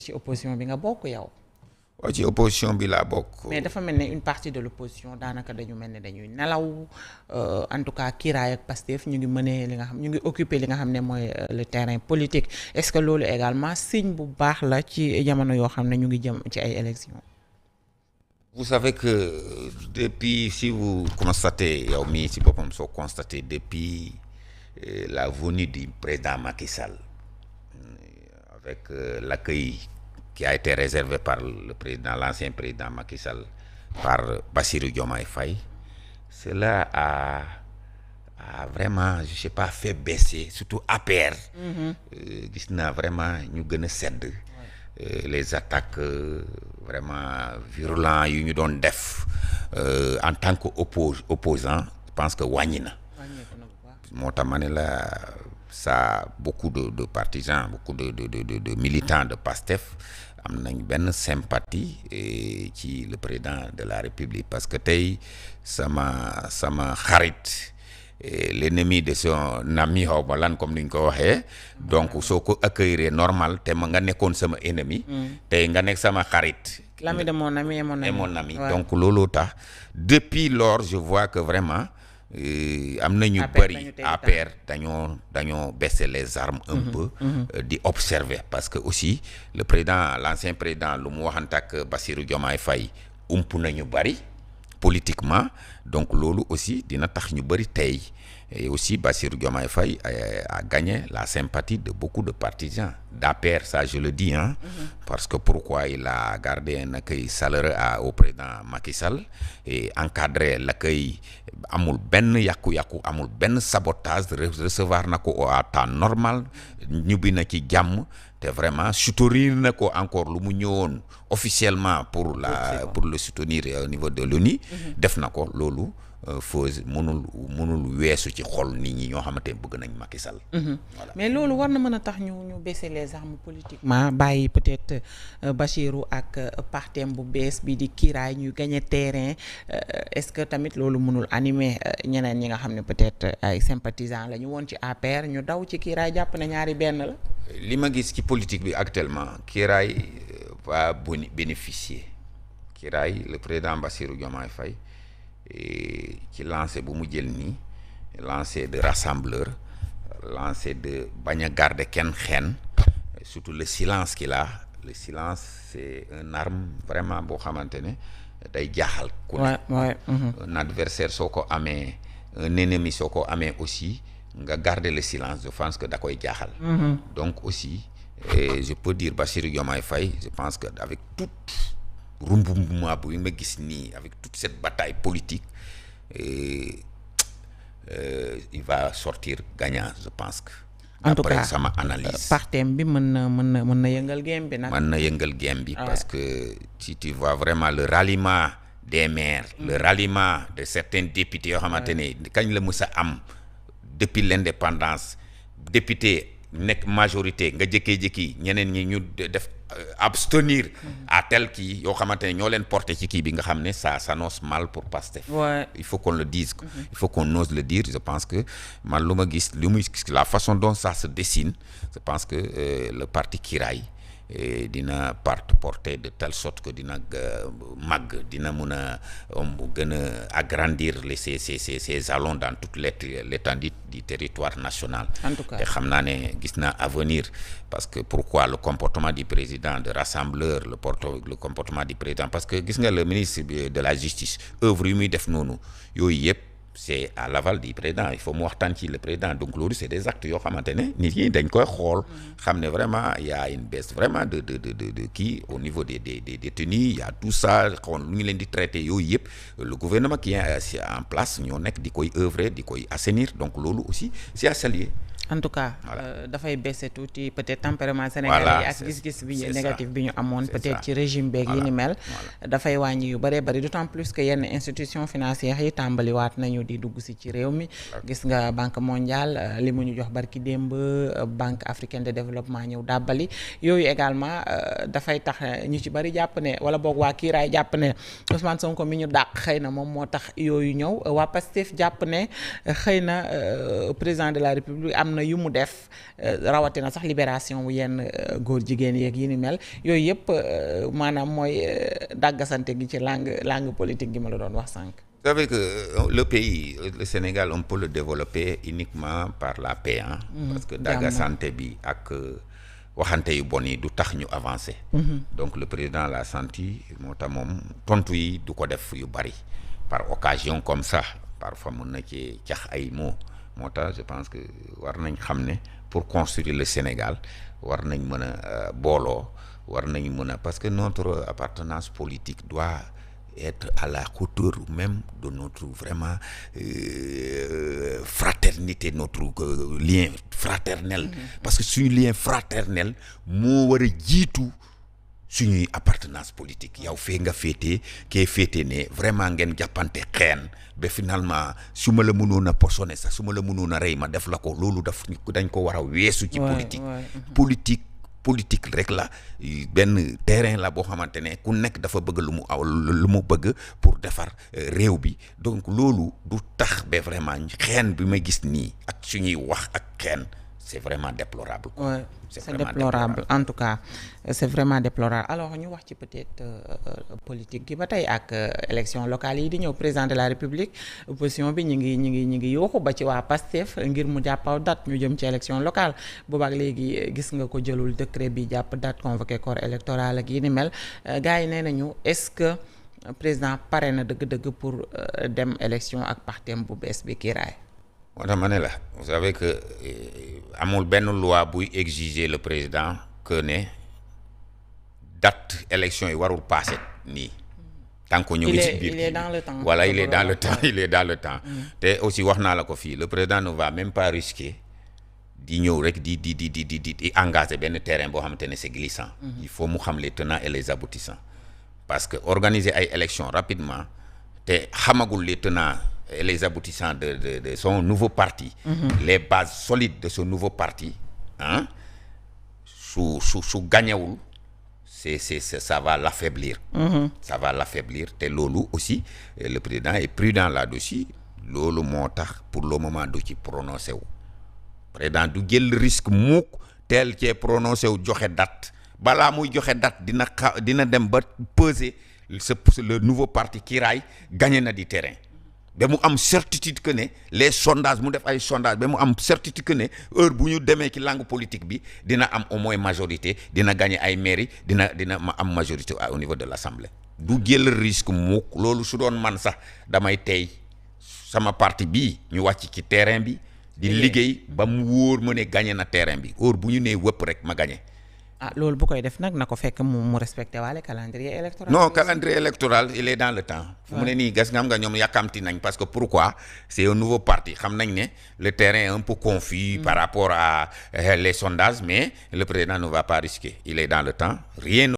ci opposition bi nga bokk yow. waaw ci opposition bi laa bokk. mais dafa mel ne une partie de l'opposition daanaka dañu mel ne dañuy nelaw en tout cas Kiraay ak Pastef ñu ngi mënee li nga xam ñu ngi occuper li nga xam ne mooy le terrain politique est-ce que loolu également signe bu baax la ci jamono yoo xam ne ñu ngi jëm ci ay élections. Vous savez que depuis si vous constatez yow mii si boppam soo constatez depuis la venue du président Macky Sall avec l'accueil qui a été réservé par le président, l'ancien président Macky Sall, par Bassirou Diomaye Faye, cela a vraiment, je sais pas, fait baisser, surtout APR. Gis naa vraiment ñu gën a sedd. Les attaques vraiment virulentes yu ñu doon def en tant que opposant, je pense que wàññi na. moo tax ma ne la ça beaucoup de partisans, beaucoup de militants de PASTEF am nañ benn sympathie ci le président de la République parce que tey sama xarit l'ennemi de son ami xaw ma lan comme ni ñu ko waxee donc soo ko accueillir normal te ma nga nekkoon sama ennemi tey nga nekk sama xarit l'ami de mon ami et mon ami donc looloo tax depuis lors je vois que vraiment am na ñu bëri APR dañoo baisser les armes un peu di observer parce que aussi le président l'ancien président lu mu waxante ak Bassirou Diomaye Faye ump nañu bëri politiquement donc loolu aussi dina tax ñu bëri tey et aussi Bassirou Diomaye Faye a gagné la sympathie de beaucoup de partisans d'APR, ça je le dis parce que pourquoi il a gardé un accueil chaleureux au président Macky Sall et encadré l'accueil amul benn yàqu-yàqu amul benn sabotage recevoir na ko à temps normal ñubbi na ci jàmm te vraiment soutenir na ko encore lu mu ñëwoon officiellement pour le soutenir au niveau de l'ONU def na ko loolu fause mënul weesu ci xol nit ñi ñoo xamante ne bëgg nañ Macky Sall. Voilà. Mais loolu war na mën a tax ñu baisser les armes politiquement bàyyi peut-être Bassirou ak partem bu bees bi di Kiraay ñu gagner terrain est-ce que tamit loolu mënul animer ñeneen ñi nga xam ne peut-être ay sympathisants la ñu woon ci APR ñu daw ci Kiraay jàpp na ñaari benn la. li ma gis ci politique bi actuellement Kiraay va bénéficier Kiraay le président Bassirou Diomaye Faye ci lancé bu mu jël nii lancé de rassembleur lancé de bañ a garder kenn xeen surtout le silence qu'il a le silence c'est une arme vraiment boo xamante ne day jaaxal ku ne un adversaire soo ko amee un ennemi soo ko amee aussi nga garder le silence je pense que da koy jaaxal donc aussi je peux dire Bassirou Diomaye Faye je pense que avec toute rumbumbuma bu ma gis nii avec toute cette bataille politique il va sortir gagnant je pense que en tout cas sama analyse partem bi mën na yëngal game bi nag. mën na yëngal game bi parce que si tu vois vraiment le ralliement des maires le ralliement de certains députés yoo xamante ne kañ la mës a am depuis l'indépendance député nekk majorité nga jëkkee-jëkki ñeneen ñi ñu def abstenir à tel kii yoo xamante ne ñoo leen porté ci kii bi nga xam ne ça s'annonce mal pour Pastef. Il faut qu'on le dise il faut qu'on ose le dire je pense que man lu ma gis la façon dont ça se dessine je pense que le parti Kiraay dina porter de telle sorte que dina màgg dina mun a gën a agrandir ses jalons dans toute l'étendue du territoire national. En tout cas te xam naa ne gis naa avenir parce que pourquoi le comportement du président de rassembleur le comportement du président parce que gis nga le ministre de la justice œuvre yu muy def noonu yooyu yëpp c'est à l'aval du président il faut mu waxtaan ci le président donc loolu c'est des actes yoo xamante ne nit ñi dañ koy xool xam ne vraiment il y a une baisse vraiment de kii au niveau des détenus il y a tout ça xool lu ñu leen di traiter yooyu yëpp le gouvernement qui est en place ñoo nekk di koy œuvrer di koy assainir donc loolu aussi c'est à saluer. En tout cas dafay baisser tuuti peut-être tempérament sénégalais yi ak gis-gis bi négatif bi ñu amoon peut-être ci régime beeg yi ni mel dafay wàññi yu bëree bëri d'autant plus que yenn institutions financières yi tàmbaliwaat nañu di dugg si ci réew mi gis nga banque mondiale li mu ñu jox barki démb banque africaine de développement ñëw dàbbali yooyu également dafay tax ñu ci bëri jàpp ne wala boog waa Kiiraay jàpp ne Ousmane Sonko mi ñu dàq xëy na moom moo tax yooyu ñëw waa Pastef jàpp ne xëy na président de la République am na na yu mu def rawatina sax libération wu yenn góor jigéen yeeg yi ni mel yooyu yëpp maanaam mooy dàggasante gi ci langue politique gi ma la doon wax sànq. Vous savez que le pays, le Sénégal, on peut le développer uniquement par la paix, hein? Parce que dàggasante bi ak waxante yu bon yi du tax ñu avancer. Donc le président l'a senti moo tax moom tontu yi du ko def yu bari par occasion comme ça parfois mën na ci cax ay mots moo tax je pense que war nañ xam ne pour construire le Sénégal war nañ mën a booloo war nañ mën a parce que notre appartenance politique doit être à la hauteur même de notre vraiment fraternité, notre lien fraternel. Parce que suñu lien fraternel moo war a jiitu suñuy appartenance politique yow fee nga féetee kee féetee ne vraiment ngeen jàppante xeen ba finalement su ma la mënoon a posone sax su ma la mënoon a rey ma def la ko loolu dañ ko war a weesu ci politique politique rek la benn terrain la boo xamante ne ku nekk dafa bëgg lu mu bëgg pour defar réew bi donc loolu du tax ba vraiment xeen bi may gis nii ak suñuy wax ak xeen c'est vraiment déplorable. Ouais, c'est déplorable en tout cas c'est vraiment déplorable alors ñu wax ci peut-être politique gi ba tey ak élection locale yi di ñëw président de la République opposition bi ñi ngi yooxu ba ci waa PASTEF ngir mu jàppaw date ñu jëm ci élection locale boobaak léegi gis nga ko jëlul décret bi jàpp date convoqué corps électoral ak yi ni mel gars yi nee nañu est-ce que président pare na dëgg-dëgg pour dem élection ak partem bu bees bi kiiraay. moo tax ma ne la vous savez que amul benn loi buy exiger le président que ne date élection yi warul passer nii tant que ñu ngi ci biir il est dans le temps. Voilà, il est dans le temps te aussi wax naa la ko fii le président ne va même pas risquer di ñëw rek di engager benn terrain boo xamante ne c'est glissant. Il faut mu xam les tenants et les aboutissants parce que organiser ay élections rapidement te xamagul les tenants et les aboutissants de son nouveau parti, les bases solides de ce nouveau parti, hein, su gagnewul ça va l'affaiblir. Ça va l'affaiblir te loolu aussi le président est prudent là-dessus loolu moo tax pour le moment du ci prononcé wu président du jël risque mukk teel cee prononcé wu joxe date balaa muy joxe date dina dem ba peser le nouveau parti Kiraay gagné na di terrain ba mu am certitude que ne les sondages mu def ay sondages ba mu am certitude que ne heure bu ñu demee ci langue politique bi dina am au moins majorité dina gagner ay mairie dina ma am majorité au niveau de l'Assemblée du jël risque mukk loolu su doon man sax damay tey sama parti bii ñu wàcc ci terrain bi di liggéey ba mu wóor ma ne gagner na terrain bi heure bu ñu nee wëpp rek ma gagner. Loolu bu koy def nag na ko fekk mu respecté waale calendrier électoral. Non, calendrier électoral il est dans le temps. fu mu ne nii gas nga ñoom yàkkamti nañ parce que pourquoi c'est un nouveau parti xam nañ ne le terrain est un peu confus par rapport à les sondages mais le président ne va pas risquer il est dans le temps rien